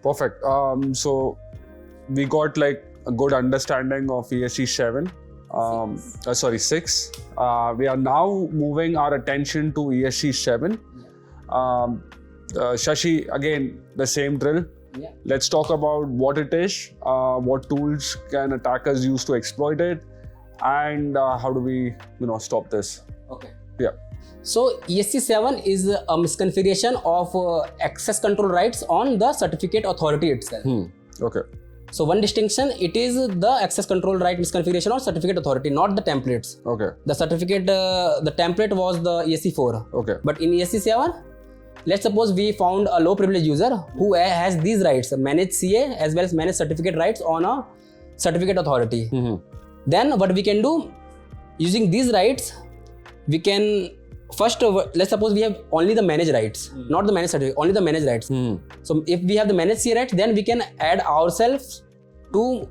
perfect. So we got like a good understanding of ESC7. Sorry, 6. We are now moving our attention to ESC7. Shashi, again, the same drill. Yeah. Let's talk about what it is, what tools can attackers use to exploit it, and how do we, stop this? Okay. Yeah. So ESC7 is a misconfiguration of access control rights on the certificate authority itself. Okay. So one distinction, it is the access control right misconfiguration on certificate authority, not the templates. Okay. The certificate, the template was the ESC4. Okay. But in ESC7, let's suppose we found a low privilege user who has these rights, managed CA as well as managed certificate rights on a certificate authority. Then what we can do, using these rights, we can first, let's suppose we have only the managed rights, not the managed certificate, only the managed rights. So if we have the managed CA rights, then we can add ourselves to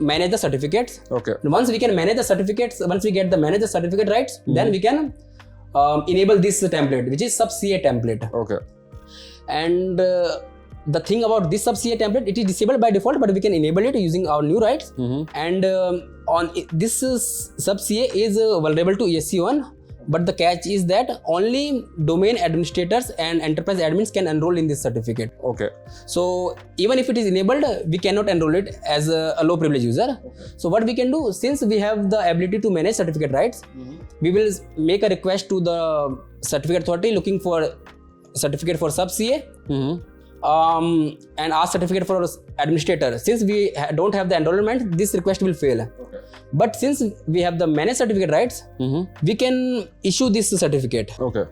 manage the certificates. Okay. Once we can manage the certificates, once we get the manage the certificate rights, then we can enable this template, which is SubCA template. Okay. And the thing about this SubCA template, it is disabled by default, but we can enable it using our new rights. And this SubCA is vulnerable to ESC1. But the catch is that only domain administrators and enterprise admins can enroll in this certificate. Okay. So even if it is enabled, we cannot enroll it as a low privilege user. Okay. So what we can do, since we have the ability to manage certificate rights, we will make a request to the certificate authority looking for certificate for SubCA and ask certificate for administrator. Since we don't have the enrollment, this request will fail. Okay. But since we have the managed certificate rights, we can issue this certificate. Okay.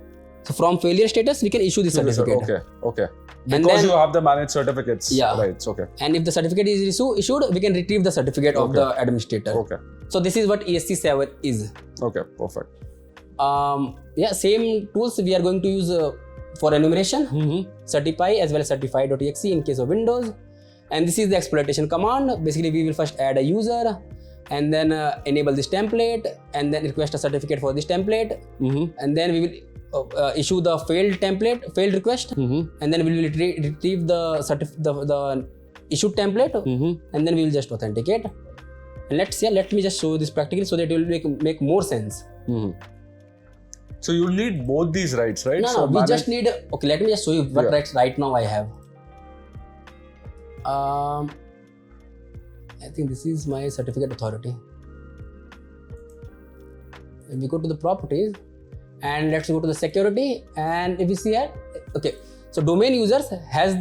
So from failure status, we can issue this certificate. Okay. Okay. And because then, you have the managed certificates. Yeah. Rights. Okay. And if the certificate is issued, we can retrieve the certificate of the administrator. Okay. So this is what ESC7 is. Okay. Perfect. Yeah, same tools we are going to use for enumeration, certify as well as certify.exe in case of Windows. And this is the exploitation command. Basically, we will first add a user and then enable this template and then request a certificate for this template. And then we will issue the failed request. And then we will retrieve the issued template. And then we will just authenticate. And let me just show this practically so that it will make more sense. So you'll need both these rights, right? No, we just need, okay, let me just show you what rights right now I have. I think this is my certificate authority. If we go to the properties and let's go to the security, and if you see here, okay, so domain users has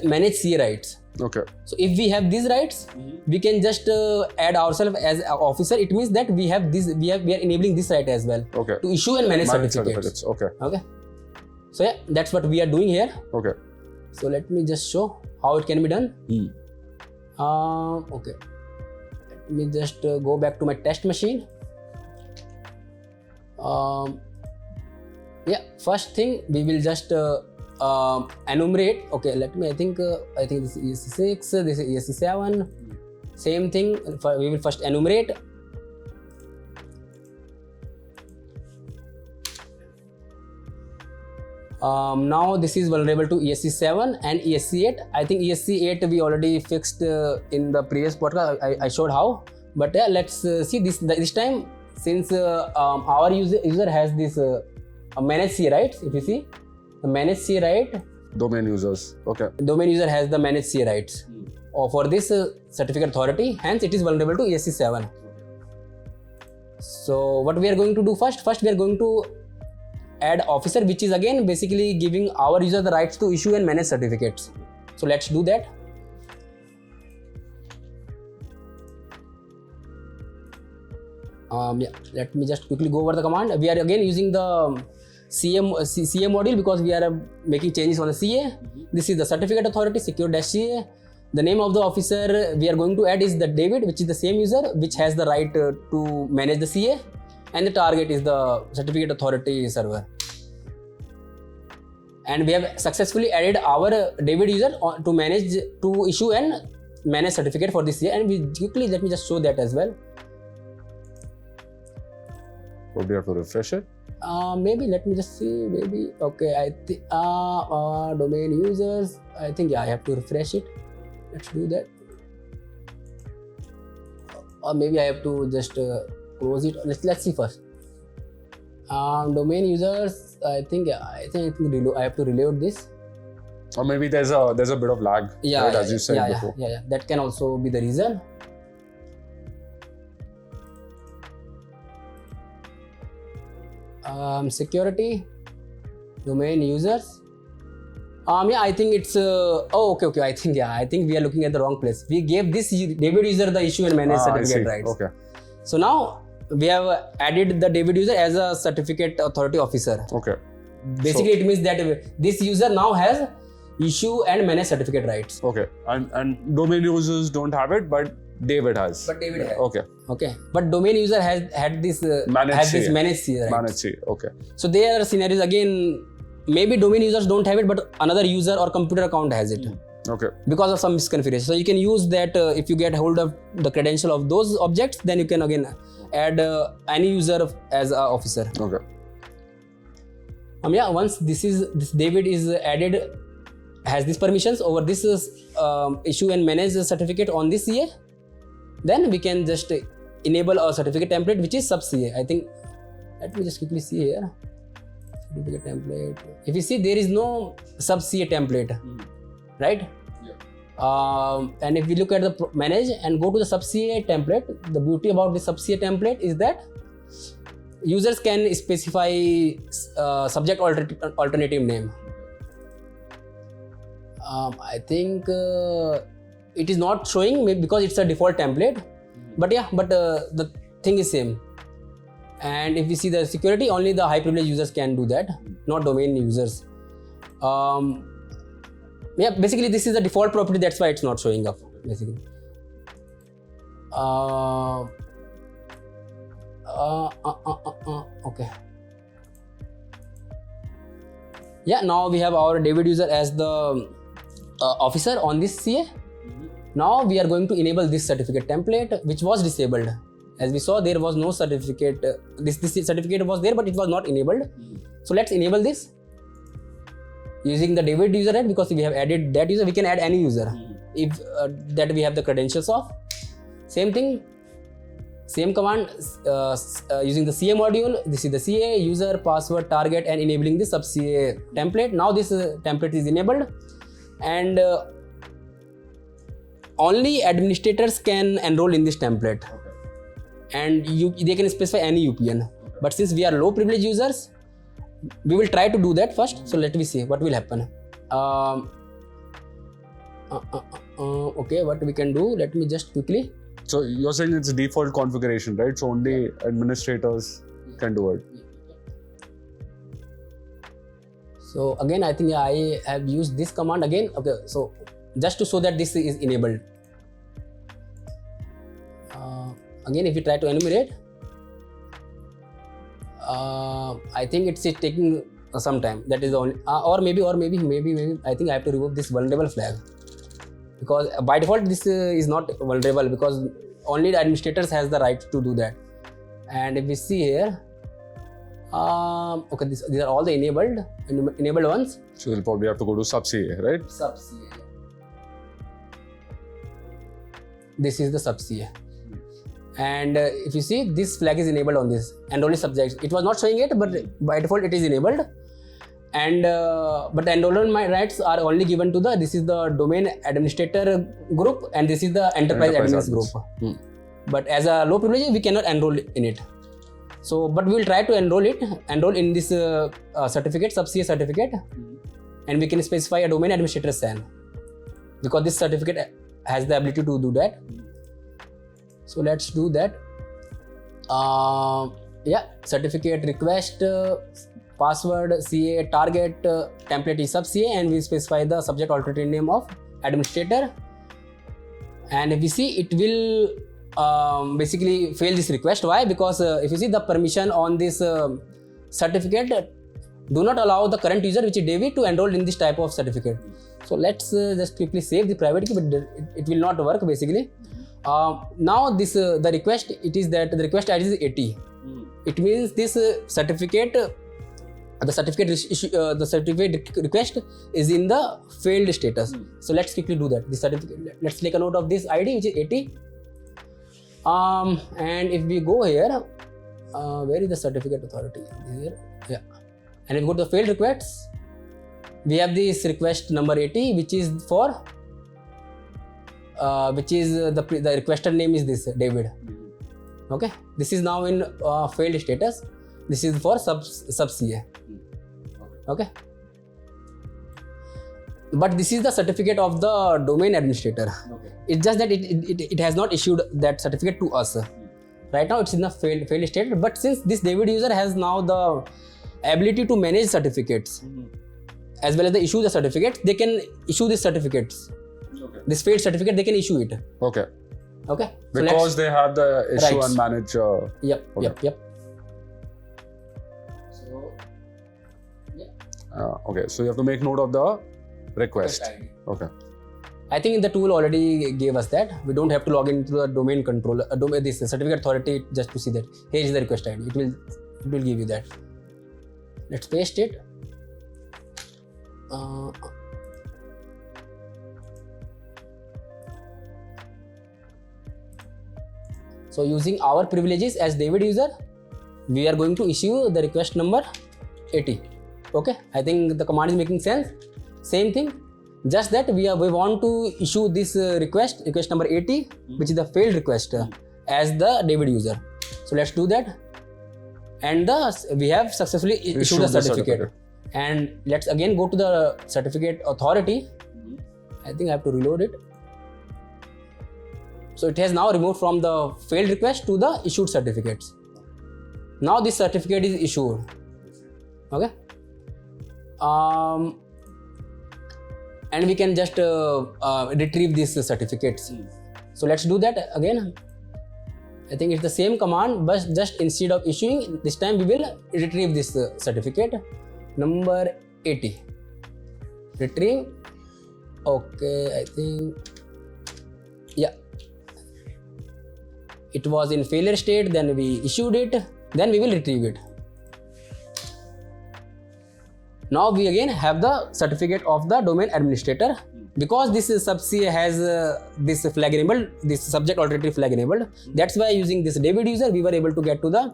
managed CA rights. Okay. So if we have these rights, we can just add ourselves as an officer. It means that we are enabling this right as well. Okay. To issue and manage certificates. Okay. Okay. So yeah, that's what we are doing here. Okay. So let me just show how it can be done. Okay. Let me just go back to my test machine. Yeah. First thing, we will just enumerate. Okay, I think this is ESC6, this is ESC7. Same thing, we will first enumerate. Now this is vulnerable to ESC7 and ESC8. I think ESC8 we already fixed in the previous podcast. I showed how. But yeah, let's see this time, since our user has this managed C rights. If you see the managed C right, domain users. Okay. Domain user has the managed C rights for this certificate authority. Hence, it is vulnerable to ESC7. So what we are going to do first we are going to add officer, which is again basically giving our user the rights to issue and manage certificates. So let's do that. Yeah, let me just quickly go over the command. We are again using the CA module because we are making changes on the CA. This is the certificate authority secure-CA. The name of the officer we are going to add is the David, which is the same user which has the right to manage the CA, and the target is the certificate authority server. And we have successfully added our David user to issue and manage certificate for this CA. And we quickly, let me just show that as well. Would you have to refresh it? Maybe let me just see. Maybe okay. I think domain users. I think yeah, I have to refresh it. Let's do that. Or maybe I have to just close it. Let's see first. Domain users. I think I have to reload this. Or maybe there's a bit of lag. Yeah, right, yeah, as you said before. Yeah. That can also be the reason. Security, domain users. Yeah, I think it's. Okay. I think we are looking at the wrong place. We gave this David user the issue and manage certificate rights. Okay. So now we have added the David user as a certificate authority officer. Okay. Basically, it means that this user now has issue and manage certificate rights. Okay. And domain users don't have it, but David has. But David has. Okay. But domain user had this Managed managed rights. Managed. Okay. So there are scenarios again. Maybe domain users don't have it, but another user or computer account has it. Okay. Because of some misconfiguration. So you can use that if you get hold of the credential of those objects, then you can again add any user as an officer. Okay. Once this David is added, has these permissions over this issue and manage the certificate on this CA, then we can just enable a certificate template which is SubCA. I think, let me just quickly see here. Certificate template. If you see, there is no SubCA template, right? Yeah. And if we look at the manage and go to the SubCA template, the beauty about the SubCA template is that users can specify subject alternative name. I think it is not showing because it's a default template, but the thing is same. And if we see the security, only the high privilege users can do that, not domain users. Basically this is the default property, that's why it's not showing up basically. Okay. Yeah, now we have our David user as the officer on this CA. Now we are going to enable this certificate template which was disabled. As we saw, there was no certificate. This certificate was there, but it was not enabled. So let's enable this using the David user, right? Because we have added that user, we can add any user if that we have the credentials of. Same thing, same command using the CA module. This is the CA user, password, target, and enabling the SubCA template. Now this template is enabled, and only administrators can enroll in this template. And they can specify any UPN. But since we are low privilege users, we will try to do that first. So let me see what will happen. Okay, what we can do, let me just quickly. So you're saying it's default configuration, right? So only administrators can do it. So again, I think I have used this command again. Okay, so just to show that this is enabled. Again, if we try to enumerate, I think it's taking some time. That is the only, or maybe I think I have to remove this vulnerable flag, because by default this is not vulnerable because only the administrators has the right to do that. And if we see here, okay, these are all the enabled ones. So you'll probably have to go to SubCA, right? SubCA. This is the SubCA. And if you see, this flag is enabled on this and only subjects. It was not showing it, but by default it is enabled. And but the enrollment rights are only given to this is the domain administrator group, and this is the enterprise admins group. But as a low privilege, we cannot enroll in it. So, but we will try to enroll in this certificate, SubCA certificate, and we can specify a domain administrator SAN, because this certificate has the ability to do that. So let's do that. Certificate request, password, CA, target, template is SubCA, and we specify the subject alternative name of administrator. And if you see, it will basically fail this request. Why? Because if you see the permission on this certificate do not allow the current user, which is David, to enroll in this type of certificate. So let's just quickly save the private key, but it will not work basically. Now this the request, it is that the request ID is 80. It means this certificate the certificate request is in the failed status. So let's quickly do that. The certificate, let's take a note of this ID, which is 80. And if we go here, where is the certificate authority? Here, yeah. And if we go to the failed requests, we have this request number 80, which is for the requester name is this David. Okay, this is now in failed status. This is for SubCA. Okay, but this is the certificate of the domain administrator. Okay. It's just that it has not issued that certificate to us. Right now it's in the failed state, but since this David user has now the ability to manage certificates as well as the issue the certificates, they can issue these certificates. Okay. This failed certificate, they can issue it. Okay. Okay. Because they have the issue Rights. and manage. Yep. Okay. Yep. Okay, so you have to make note of the request. ID. Okay. I think the tool already gave us that. We don't have to log into the domain controller, this certificate authority just to see that. Here is the request ID. It will give you that. Let's paste it. So using our privileges as David user, we are going to issue the request number 80. Okay, I think the command is making sense. Same thing, just that we want to issue this request number 80, which is the failed request, as the David user. So let's do that. And we have successfully issued the certificate. And let's again go to the certificate authority. I think I have to reload it. So it has now removed from the failed request to the issued certificates. Now this certificate is issued. Okay. And we can just retrieve these certificates. So let's do that again. I think it's the same command, but just instead of issuing, this time we will retrieve this certificate number 80. Retrieve. Okay, I think, yeah. It was in failure state, then we issued it, then we will retrieve it. Now we again have the certificate of the domain administrator. Because this SubCA has this flag enabled, this subject alternative flag enabled. That's why using this David user, we were able to get to the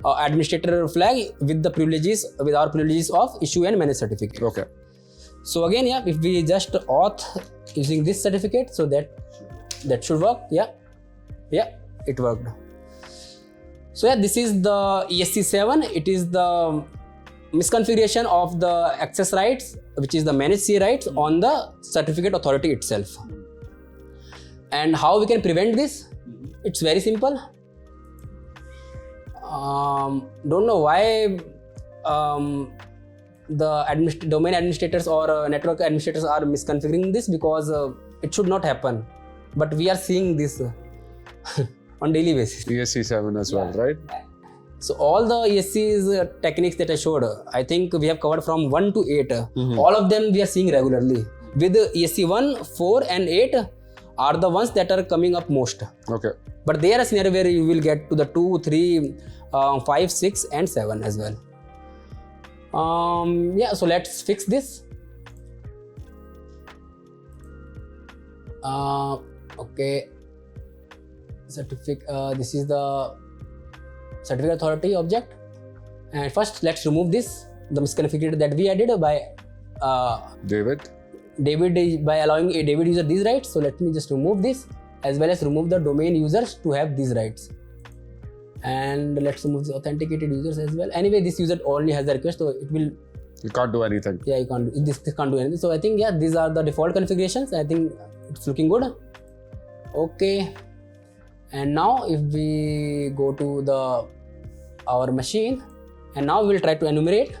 administrator flag with the privileges, with our privileges of issue and manage certificate. Okay. So again, yeah, if we just auth using this certificate, so that should work. Yeah, it worked. So yeah, this is the ESC7. It is the misconfiguration of the access rights, which is the managed CA rights on the certificate authority itself. And how we can prevent this? It's very simple. Don't know why the domain administrators or network administrators are misconfiguring this, because it should not happen. But we are seeing this on daily basis. ESC7 as well, right? So all the ESC's techniques that I showed, I think we have covered from 1 to 8. All of them we are seeing regularly. With ESC1, 4 and 8 are the ones that are coming up most. Okay. But there are a scenario where you will get to the 2, 3, 5, 6 and 7 as well. Yeah, so let's fix this. Okay. This is the certificate authority object, and first let's remove this, the misconfigured that we added by David by allowing a David user these rights. So let me just remove this, as well as remove the domain users to have these rights, and let's remove the authenticated users as well. Anyway, this user only has the request, so it will, you can't do anything. Yeah, you can't do this can't do anything. So I think, yeah, these are the default configurations. I think it's looking good. Okay. And now if we go to our machine, and now we will try to enumerate.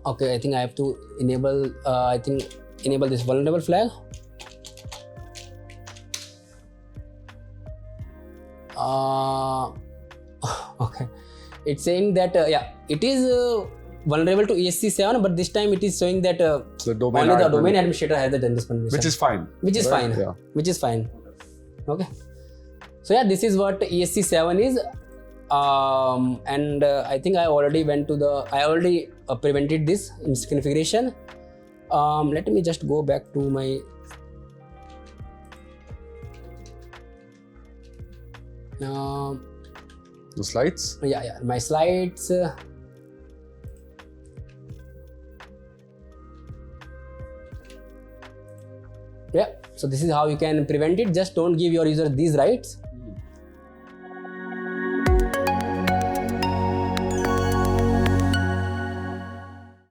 Okay, I think I have to enable. Enable this vulnerable flag. Okay, it's saying that yeah, it is vulnerable to ESC7, but this time it is showing that The domain only the admin, domain administrator has the this permission. which is fine. Which is right? fine. Yeah. Which is fine. Okay. So yeah, this is what ESC7 is. And I think I already prevented this in this configuration. Let me just go back to my The slides. yeah, my slides. Yeah, so this is how you can prevent it. Just don't give your user these rights.